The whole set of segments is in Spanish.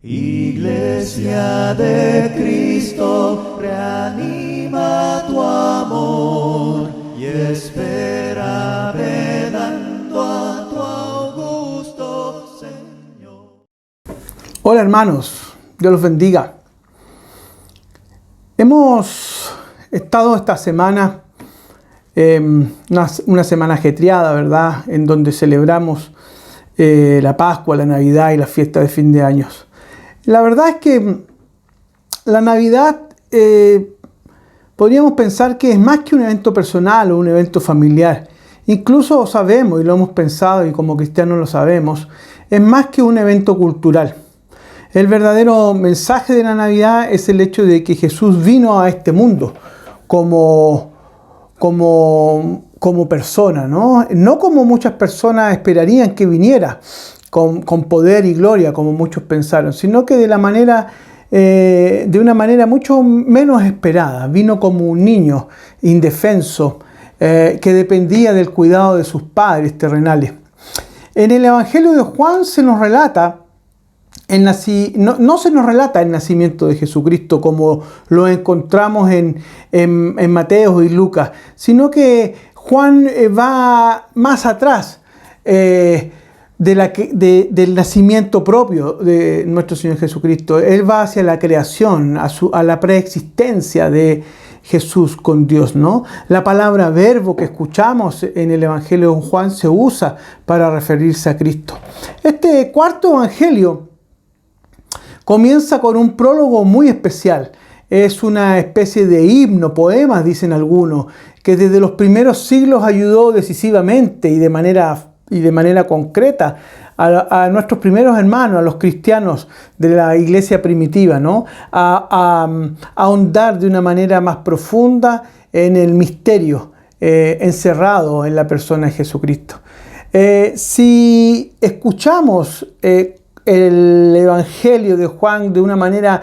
Iglesia de Cristo, reanima tu amor y espera velando a tu augusto Señor. Hola hermanos, Dios los bendiga. Hemos estado esta semana, una semana ajetreada, ¿verdad? En donde celebramos la Pascua, la Navidad y la fiesta de fin de años. La verdad es que la Navidad podríamos pensar que es más que un evento personal o un evento familiar. Incluso sabemos, y lo hemos pensado y como cristianos lo sabemos, es más que un evento cultural. El verdadero mensaje de la Navidad es el hecho de que Jesús vino a este mundo como persona, ¿no? No como muchas personas esperarían que viniera, con poder y gloria, como muchos pensaron, sino que de una manera mucho menos esperada. Vino como un niño indefenso que dependía del cuidado de sus padres terrenales. En el Evangelio de Juan se nos relata no se nos relata el nacimiento de Jesucristo como lo encontramos en Mateo y Lucas, sino que Juan va más atrás del nacimiento propio de nuestro Señor Jesucristo. Él va hacia la creación, a la preexistencia de Jesús con Dios, ¿no? La palabra verbo que escuchamos en el Evangelio de Juan se usa para referirse a Cristo. Este cuarto Evangelio comienza con un prólogo muy especial. Es una especie de himno, poemas, dicen algunos, que desde los primeros siglos ayudó decisivamente y de manera concreta a nuestros primeros hermanos, a los cristianos de la iglesia primitiva, ¿no? A ahondar de una manera más profunda en el misterio encerrado en la persona de Jesucristo. Si escuchamos el Evangelio de Juan de una manera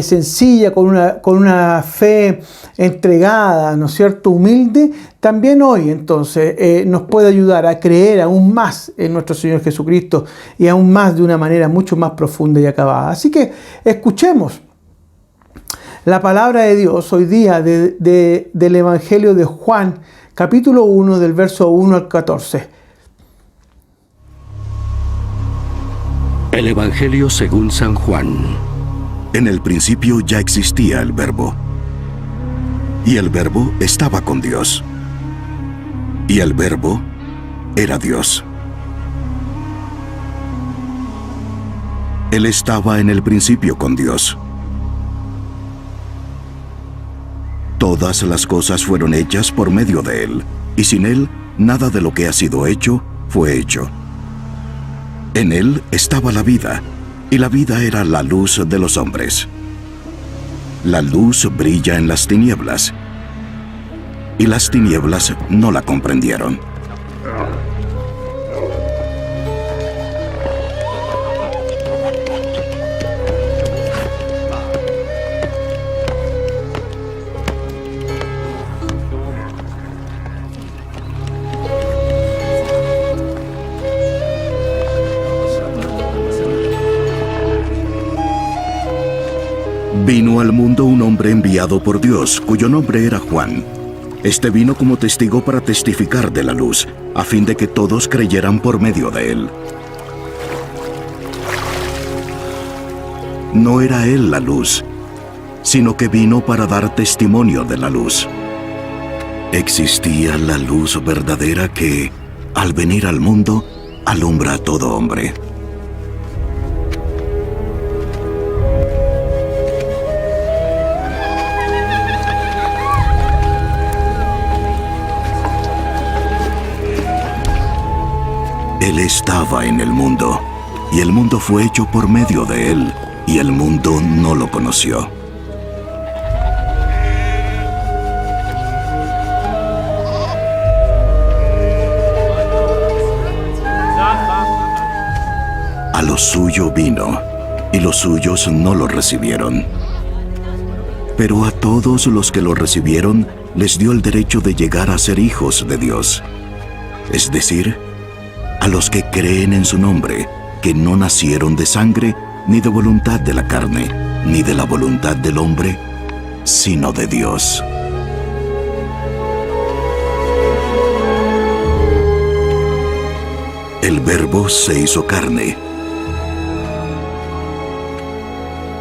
sencilla, con una fe entregada, ¿no es cierto?, humilde, también hoy entonces nos puede ayudar a creer aún más en nuestro Señor Jesucristo y aún más de una manera mucho más profunda y acabada. Así que escuchemos la palabra de Dios hoy día del Evangelio de Juan, capítulo 1, del verso 1 al 14. El Evangelio según San Juan. En el principio ya existía el Verbo, y el Verbo estaba con Dios, y el Verbo era Dios. Él estaba en el principio con Dios. Todas las cosas fueron hechas por medio de Él, y sin Él nada de lo que ha sido hecho fue hecho. En Él estaba la vida, y la vida era la luz de los hombres. La luz brilla en las tinieblas, y las tinieblas no la comprendieron. Vino al mundo un hombre enviado por Dios, cuyo nombre era Juan. Este vino como testigo para testificar de la luz, a fin de que todos creyeran por medio de él. No era él la luz, sino que vino para dar testimonio de la luz. Existía la luz verdadera que, al venir al mundo, alumbra a todo hombre. Él estaba en el mundo, y el mundo fue hecho por medio de Él, y el mundo no lo conoció. A lo suyo vino, y los suyos no lo recibieron. Pero a todos los que lo recibieron, les dio el derecho de llegar a ser hijos de Dios. Es decir, a los que creen en su nombre, que no nacieron de sangre, ni de voluntad de la carne, ni de la voluntad del hombre, sino de Dios. El Verbo se hizo carne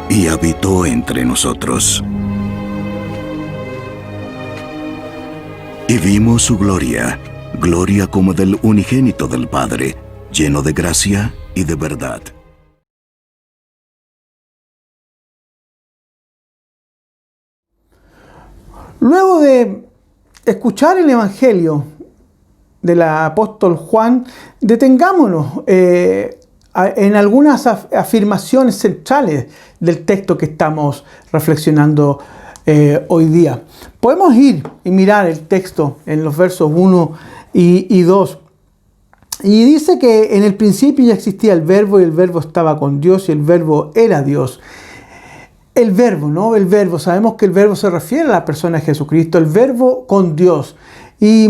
y habitó entre nosotros. Y vimos su gloria, gloria como del unigénito del Padre, lleno de gracia y de verdad. Luego de escuchar el Evangelio del apóstol Juan, detengámonos en algunas afirmaciones centrales del texto que estamos reflexionando hoy día. Podemos ir y mirar el texto en los versos 1 y 2. Y dice que en el principio ya existía el Verbo, y el Verbo estaba con Dios, y el Verbo era Dios. El Verbo, ¿no? El Verbo, sabemos que el Verbo se refiere a la persona de Jesucristo, el Verbo con Dios. Y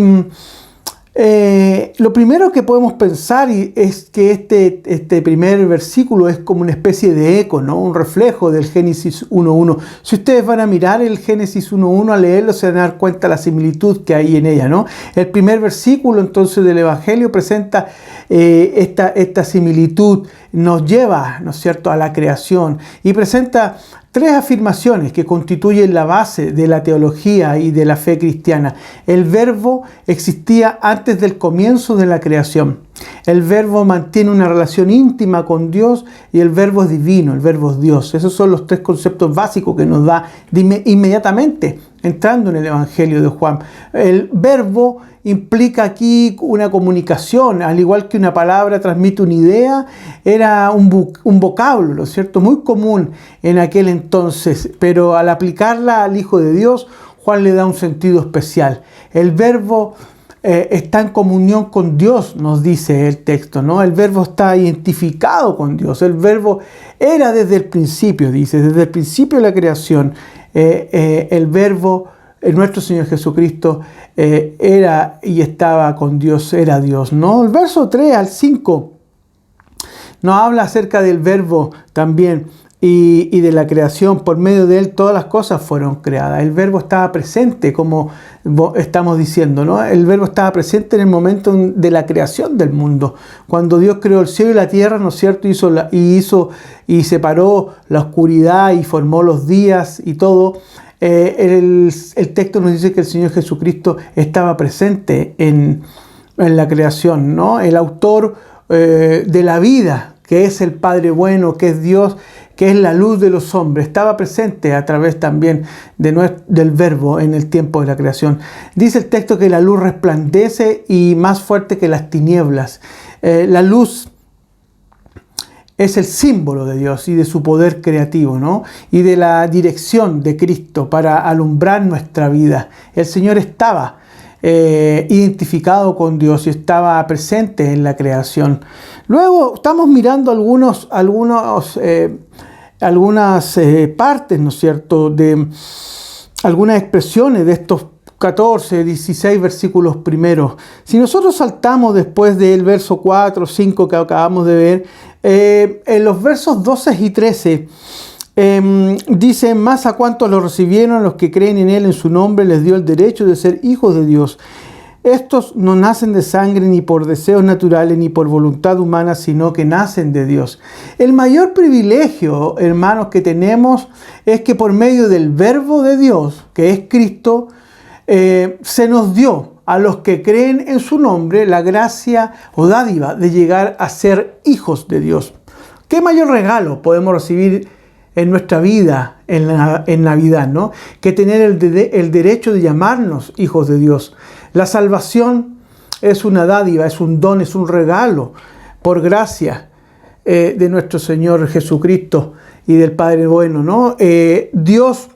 lo primero que podemos pensar es que este primer versículo es como una especie de eco, ¿no? Un reflejo del Génesis 1.1. Si ustedes van a mirar el Génesis 1.1, a leerlo, se van a dar cuenta de la similitud que hay en ella, ¿no? El primer versículo entonces del Evangelio presenta esta similitud, nos lleva, ¿no es cierto?, a la creación, y presenta tres afirmaciones que constituyen la base de la teología y de la fe cristiana. El Verbo existía antes del comienzo de la creación. El Verbo mantiene una relación íntima con Dios, y el Verbo es divino, el Verbo es Dios. Esos son los tres conceptos básicos que nos da inmediatamente entrando en el Evangelio de Juan. El Verbo implica aquí una comunicación, al igual que una palabra transmite una idea, era un vocablo, ¿no es cierto?, muy común en aquel entonces, pero al aplicarla al Hijo de Dios, Juan le da un sentido especial. El Verbo está en comunión con Dios, nos dice el texto, ¿no? El Verbo está identificado con Dios. El Verbo era desde el principio, dice, desde el principio de la creación. El Verbo, nuestro Señor Jesucristo, era y estaba con Dios, era Dios, ¿no? El verso 3 al 5 nos habla acerca del Verbo también y de la creación. Por medio de él todas las cosas fueron creadas. El Verbo estaba presente, como estamos diciendo, ¿no? El Verbo estaba presente en el momento de la creación del mundo. Cuando Dios creó el cielo y la tierra, ¿no es cierto?, y separó la oscuridad y formó los días y todo. El texto nos dice que el Señor Jesucristo estaba presente en la creación, ¿no? El autor de la vida, que es el Padre bueno, que es Dios, que es la luz de los hombres, estaba presente a través también del Verbo en el tiempo de la creación. Dice el texto que la luz resplandece y más fuerte que las tinieblas. La luz es el símbolo de Dios y de su poder creativo, ¿no? Y de la dirección de Cristo para alumbrar nuestra vida. El Señor estaba identificado con Dios y estaba presente en la creación. Luego estamos mirando algunas partes, ¿no es cierto?, de algunas expresiones de estos 14, 16 versículos primeros. Si nosotros saltamos después del verso 4, 5 que acabamos de ver, en los versos 12 y 13 dice: más a cuantos lo recibieron, los que creen en él, en su nombre, les dio el derecho de ser hijos de Dios. Estos no nacen de sangre, ni por deseos naturales, ni por voluntad humana, sino que nacen de Dios. El mayor privilegio, hermanos, que tenemos es que por medio del Verbo de Dios, que es Cristo, se nos dio a los que creen en su nombre la gracia o dádiva de llegar a ser hijos de Dios. ¿Qué mayor regalo podemos recibir en nuestra vida en Navidad, ¿no?, que tener el derecho de llamarnos hijos de Dios? La salvación es una dádiva, es un don, es un regalo por gracia de nuestro Señor Jesucristo y del Padre bueno, ¿no? Dios,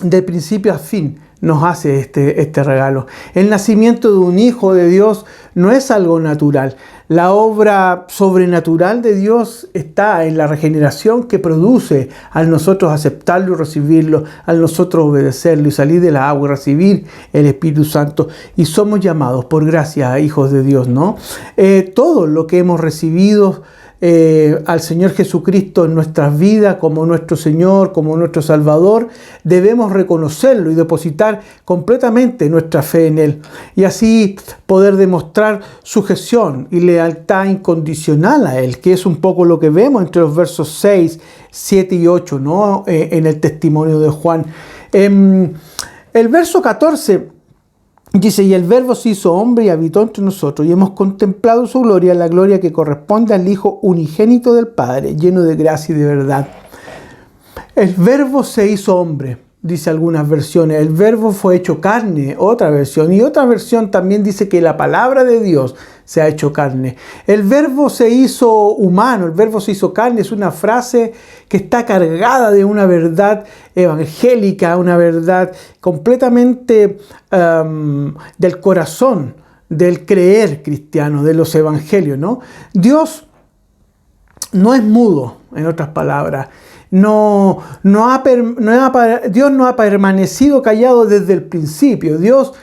de principio a fin, nos hace este regalo. El nacimiento de un hijo de Dios no es algo natural. La obra sobrenatural de Dios está en la regeneración que produce al nosotros aceptarlo y recibirlo, al nosotros obedecerlo y salir de la agua y recibir el Espíritu Santo. Y somos llamados por gracia a hijos de Dios, ¿no? Todo lo que hemos recibido al Señor Jesucristo en nuestras vidas como nuestro Señor, como nuestro Salvador, debemos reconocerlo y depositar completamente nuestra fe en Él. Y así poder demostrar sujeción y lealtad incondicional a Él, que es un poco lo que vemos entre los versos 6, 7 y 8, ¿no? En el testimonio de Juan. El verso 14 dice: y el Verbo se hizo hombre y habitó entre nosotros, y hemos contemplado su gloria, la gloria que corresponde al Hijo unigénito del Padre, lleno de gracia y de verdad. El Verbo se hizo hombre, dice algunas versiones. El Verbo fue hecho carne, otra versión. Y otra versión también dice que la palabra de Dios se ha hecho carne. El Verbo se hizo humano, el Verbo se hizo carne, es una frase que está cargada de una verdad evangélica, una verdad completamente del corazón, del creer cristiano, de los evangelios, ¿no? Dios no es mudo, en otras palabras. Dios no ha permanecido callado desde el principio. Dios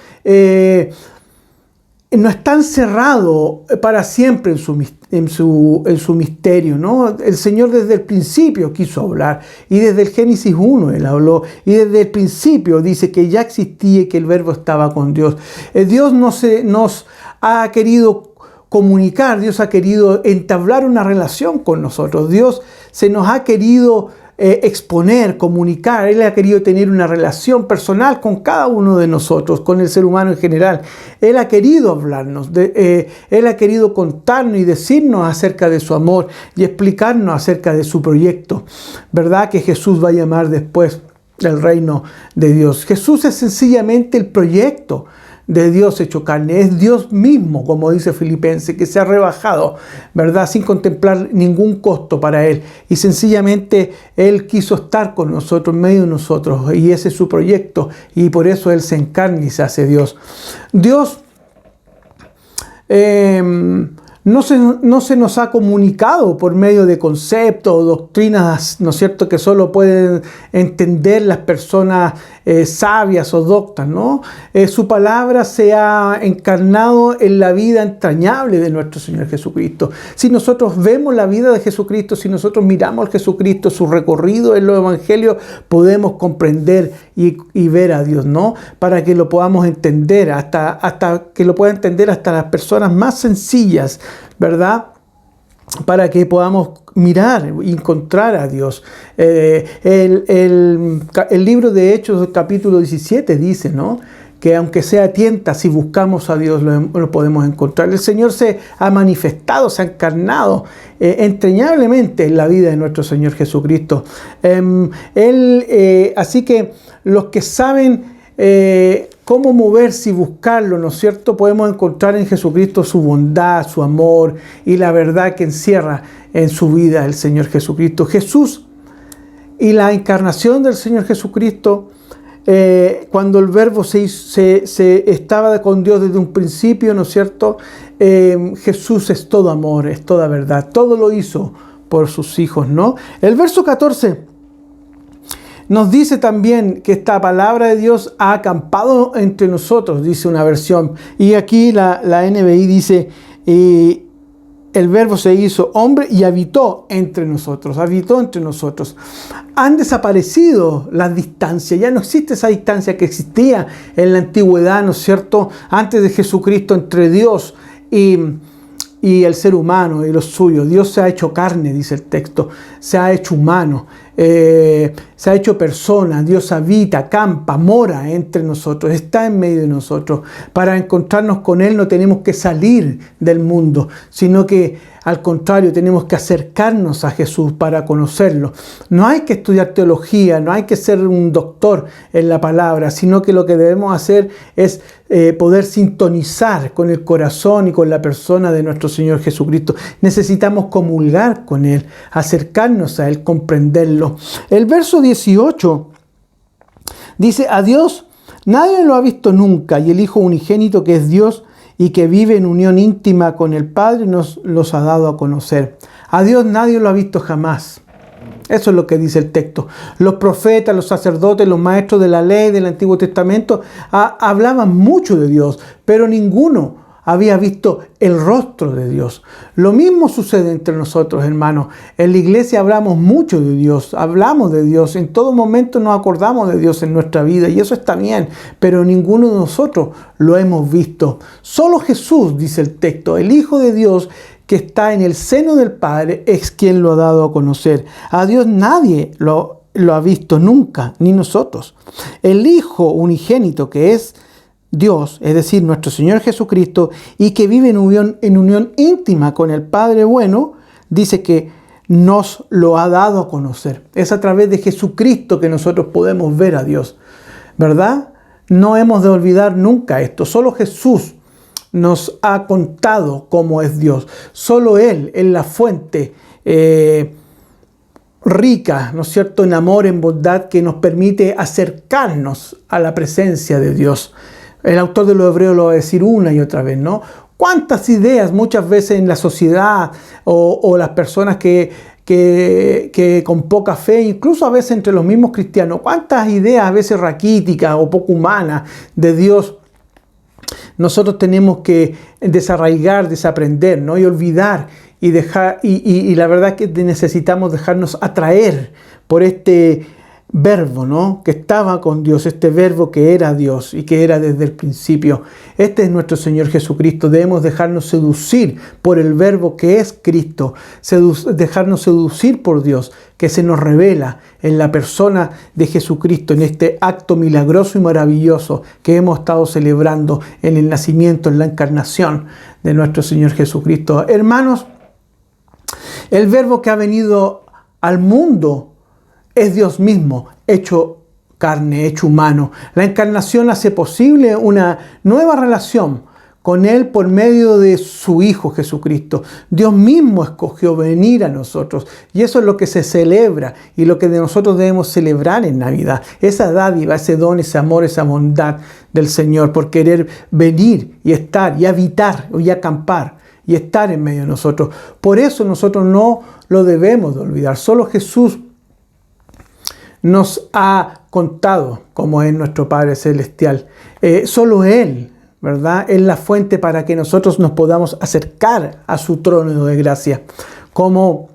no está encerrado para siempre en su misterio, ¿no? El Señor desde el principio quiso hablar, y desde el Génesis 1 Él habló, y desde el principio dice que ya existía y que el Verbo estaba con Dios. Dios nos ha querido comunicar, Dios ha querido entablar una relación con nosotros, Dios se nos ha querido exponer, comunicar. Él ha querido tener una relación personal con cada uno de nosotros, con el ser humano en general. Él ha querido hablarnos, Él ha querido contarnos y decirnos acerca de su amor y explicarnos acerca de su proyecto, ¿verdad? Que Jesús va a llamar después el reino de Dios. Jesús es sencillamente el proyecto de Dios hecho carne, es Dios mismo, como dice Filipenses, que se ha rebajado, ¿verdad? Sin contemplar ningún costo para Él, y sencillamente Él quiso estar con nosotros, en medio de nosotros, y ese es su proyecto, y por eso Él se encarna y se hace Dios. Dios no se nos ha comunicado por medio de conceptos o doctrinas, ¿no es cierto?, que solo pueden entender las personas sabias o doctas, ¿no? Su palabra se ha encarnado en la vida entrañable de nuestro Señor Jesucristo. Si nosotros vemos la vida de Jesucristo, si nosotros miramos a Jesucristo, su recorrido en los evangelios, podemos comprender y ver a Dios, ¿no? Para que lo podamos entender, hasta que lo puedan entender hasta las personas más sencillas, ¿verdad? Para que podamos mirar y encontrar a Dios. El libro de Hechos, capítulo 17, dice, ¿no?, que aunque sea tienta, si buscamos a Dios lo podemos encontrar. El Señor se ha manifestado, se ha encarnado entrañablemente en la vida de nuestro Señor Jesucristo. Así que los que saben cómo moverse y buscarlo, ¿no es cierto?, podemos encontrar en Jesucristo su bondad, su amor y la verdad que encierra en su vida el Señor Jesucristo. Jesús y la encarnación del Señor Jesucristo, cuando el Verbo se estaba con Dios desde un principio, ¿no es cierto? Jesús es todo amor, es toda verdad, todo lo hizo por sus hijos, ¿no? El verso 14 nos dice también que esta palabra de Dios ha acampado entre nosotros, dice una versión. Y aquí la NBI dice, el Verbo se hizo hombre y habitó entre nosotros, habitó entre nosotros. Han desaparecido las distancias, ya no existe esa distancia que existía en la antigüedad, ¿no es cierto?, antes de Jesucristo, entre Dios y el ser humano y los suyos. Dios se ha hecho carne, dice el texto, se ha hecho humano, se ha hecho persona. Dios habita, acampa, mora entre nosotros, está en medio de nosotros. Para encontrarnos con Él no tenemos que salir del mundo, sino que al contrario, tenemos que acercarnos a Jesús para conocerlo. No hay que estudiar teología, no hay que ser un doctor en la palabra, sino que lo que debemos hacer es poder sintonizar con el corazón y con la persona de nuestro Señor Jesucristo. Necesitamos comulgar con Él, acercarnos a Él, comprenderlo. El verso 18 dice: a Dios nadie lo ha visto nunca, y el Hijo unigénito, que es Dios y que vive en unión íntima con el Padre, nos los ha dado a conocer. A Dios nadie lo ha visto jamás. Eso es lo que dice el texto. Los profetas, los sacerdotes, los maestros de la ley del Antiguo Testamento hablaban mucho de Dios, pero ninguno había visto el rostro de Dios. Lo mismo sucede entre nosotros, hermanos. En la iglesia hablamos mucho de Dios, hablamos de Dios, en todo momento nos acordamos de Dios en nuestra vida y eso está bien, pero ninguno de nosotros lo hemos visto. Solo Jesús, dice el texto, el Hijo de Dios que está en el seno del Padre, es quien lo ha dado a conocer. A Dios nadie lo ha visto nunca, ni nosotros. El Hijo unigénito que es Dios, es decir, nuestro Señor Jesucristo, y que vive en unión íntima con el Padre bueno, dice que nos lo ha dado a conocer. Es a través de Jesucristo que nosotros podemos ver a Dios, ¿verdad? No hemos de olvidar nunca esto. Solo Jesús nos ha contado cómo es Dios. Solo Él es la fuente rica, ¿no es cierto?, en amor, en bondad, que nos permite acercarnos a la presencia de Dios. El autor de los Hebreos lo va a decir una y otra vez, ¿no? ¿Cuántas ideas muchas veces en la sociedad o las personas que con poca fe, incluso a veces entre los mismos cristianos, cuántas ideas a veces raquíticas o poco humanas de Dios nosotros tenemos que desarraigar, desaprender, ¿no? Y olvidar y dejar, y la verdad es que necesitamos dejarnos atraer por este verbo, ¿no?, que estaba con Dios, este verbo que era Dios y que era desde el principio. Este es nuestro Señor Jesucristo. Debemos dejarnos seducir por el verbo que es Cristo, dejarnos seducir por Dios, que se nos revela en la persona de Jesucristo, en este acto milagroso y maravilloso que hemos estado celebrando en el nacimiento, en la encarnación de nuestro Señor Jesucristo. Hermanos, el verbo que ha venido al mundo es Dios mismo, hecho carne, hecho humano. La encarnación hace posible una nueva relación con Él por medio de su Hijo Jesucristo. Dios mismo escogió venir a nosotros y eso es lo que se celebra y lo que de nosotros debemos celebrar en Navidad. Esa dádiva, ese don, ese amor, esa bondad del Señor por querer venir y estar y habitar y acampar y estar en medio de nosotros. Por eso nosotros no lo debemos de olvidar. Solo Jesús nos ha contado cómo es nuestro Padre Celestial. Solo Él, ¿verdad?, es la fuente para que nosotros nos podamos acercar a su trono de gracia. ¿Cómo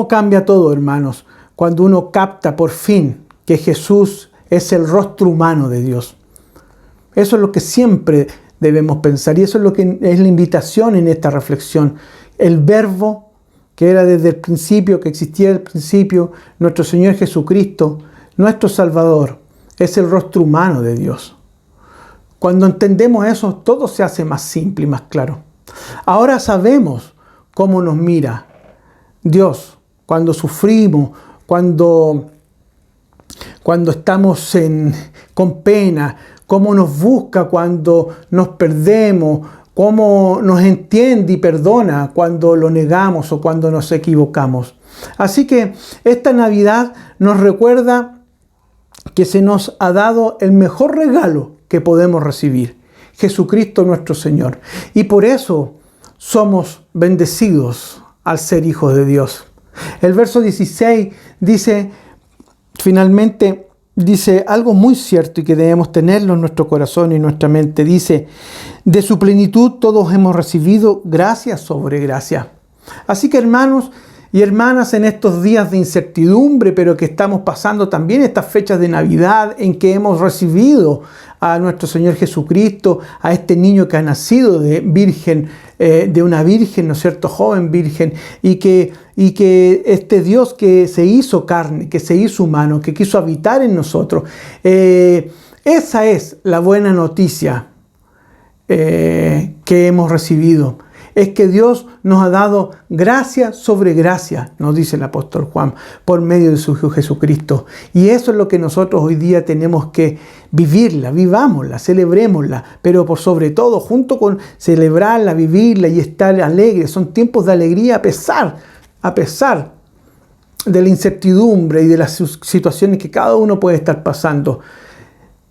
cambia todo, hermanos, cuando uno capta por fin que Jesús es el rostro humano de Dios? Eso es lo que siempre debemos pensar y eso es lo que es la invitación en esta reflexión. El verbo que era desde el principio, que existía desde el principio, nuestro Señor Jesucristo, nuestro Salvador, es el rostro humano de Dios. Cuando entendemos eso, todo se hace más simple y más claro. Ahora sabemos cómo nos mira Dios cuando sufrimos, cuando estamos con pena, cómo nos busca cuando nos perdemos, cómo nos entiende y perdona cuando lo negamos o cuando nos equivocamos. Así que esta Navidad nos recuerda que se nos ha dado el mejor regalo que podemos recibir, Jesucristo nuestro Señor. Y por eso somos bendecidos al ser hijos de Dios. El verso 16 dice, finalmente, dice algo muy cierto y que debemos tenerlo en nuestro corazón y en nuestra mente. Dice, de su plenitud todos hemos recibido gracia sobre gracia. Así que, hermanos y hermanas, en estos días de incertidumbre, pero que estamos pasando también estas fechas de Navidad en que hemos recibido a nuestro Señor Jesucristo, a este niño que ha nacido de una virgen, ¿no es cierto?, joven virgen, y que este Dios que se hizo carne, que se hizo humano, que quiso habitar en nosotros, esa es la buena noticia que hemos recibido. Es que Dios nos ha dado gracia sobre gracia, nos dice el apóstol Juan, por medio de su Hijo Jesucristo. Y eso es lo que nosotros hoy día tenemos que vivirla, vivámosla, celebrémosla, pero por sobre todo, junto con celebrarla, vivirla y estar alegres. Son tiempos de alegría a pesar de la incertidumbre y de las situaciones que cada uno puede estar pasando.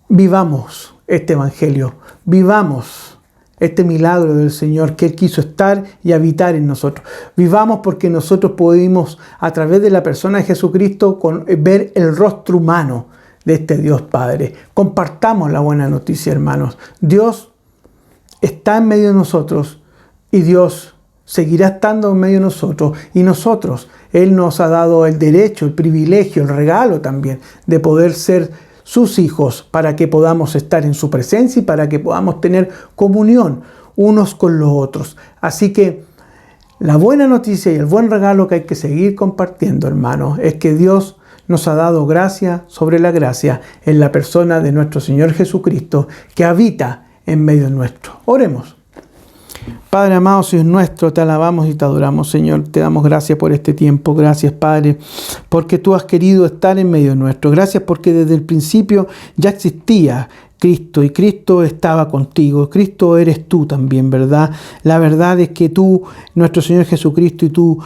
Vivamos este evangelio, vivamos este milagro del Señor, que Él quiso estar y habitar en nosotros. Vivamos porque nosotros pudimos, a través de la persona de Jesucristo, ver el rostro humano de este Dios Padre. Compartamos la buena noticia, hermanos. Dios está en medio de nosotros y Dios seguirá estando en medio de nosotros y nosotros, Él nos ha dado el derecho, el privilegio, el regalo también de poder ser sus hijos para que podamos estar en su presencia y para que podamos tener comunión unos con los otros. Así que la buena noticia y el buen regalo que hay que seguir compartiendo, hermanos, es que Dios nos ha dado gracia sobre la gracia en la persona de nuestro Señor Jesucristo que habita en medio nuestro. Oremos. Padre amado, Dios nuestro, te alabamos y te adoramos, Señor. Te damos gracias por este tiempo. Gracias, Padre, porque tú has querido estar en medio nuestro. Gracias porque desde el principio ya existía Cristo y Cristo estaba contigo. Cristo eres tú también, ¿verdad? La verdad es que tú, nuestro Señor Jesucristo y tú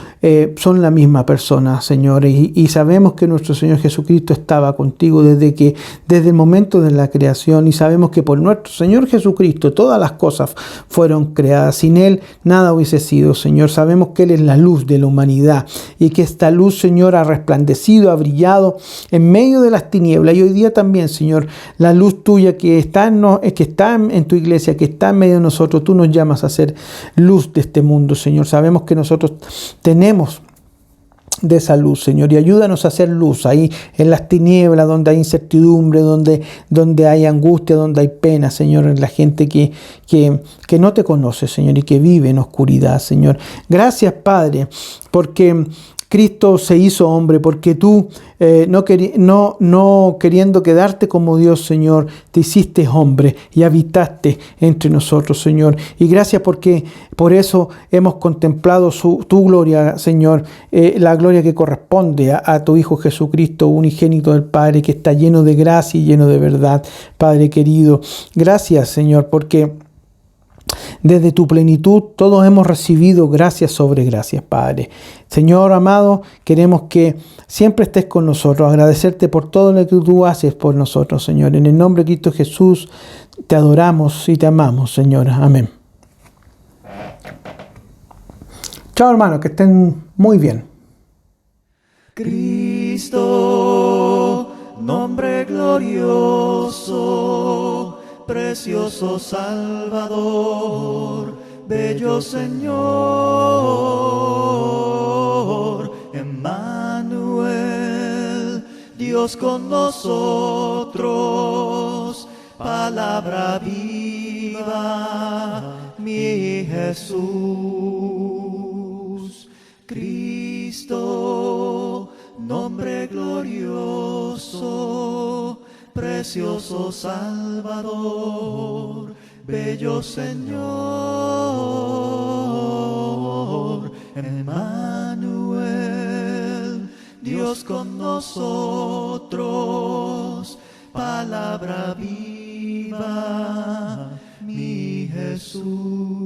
son la misma persona, Señor. Y sabemos que nuestro Señor Jesucristo estaba contigo desde el momento de la creación. Y sabemos que por nuestro Señor Jesucristo todas las cosas fueron creadas. Sin Él nada hubiese sido, Señor. Sabemos que Él es la luz de la humanidad y que esta luz, Señor, ha resplandecido, ha brillado en medio de las tinieblas. Y hoy día también, Señor, la luz tuya que está en tu iglesia, que está en medio de nosotros, tú nos llamas a ser luz de este mundo, Señor. Sabemos que nosotros tenemos de esa luz, Señor, y ayúdanos a hacer luz ahí en las tinieblas, donde hay incertidumbre, donde hay angustia, donde hay pena, Señor, en la gente que no te conoce, Señor, y que vive en oscuridad, Señor. Gracias, Padre, porque Cristo se hizo hombre, porque tú, no queriendo quedarte como Dios, Señor, te hiciste hombre y habitaste entre nosotros, Señor. Y gracias porque por eso hemos contemplado tu gloria, Señor, la gloria que corresponde a tu Hijo Jesucristo, unigénito del Padre, que está lleno de gracia y lleno de verdad, Padre querido. Gracias, Señor, porque desde tu plenitud todos hemos recibido gracias sobre gracias, Padre. Señor amado, queremos que siempre estés con nosotros, agradecerte por todo lo que tú haces por nosotros, Señor. En el nombre de Cristo Jesús te adoramos y te amamos, Señor. Amén. Chao, hermanos, que estén muy bien. Cristo, nombre glorioso, precioso Salvador, bello Señor, Emmanuel, Dios con nosotros, palabra viva, mi Jesús. Cristo, nombre glorioso, precioso Salvador, bello Señor, Emmanuel, Dios con nosotros, palabra viva, mi Jesús.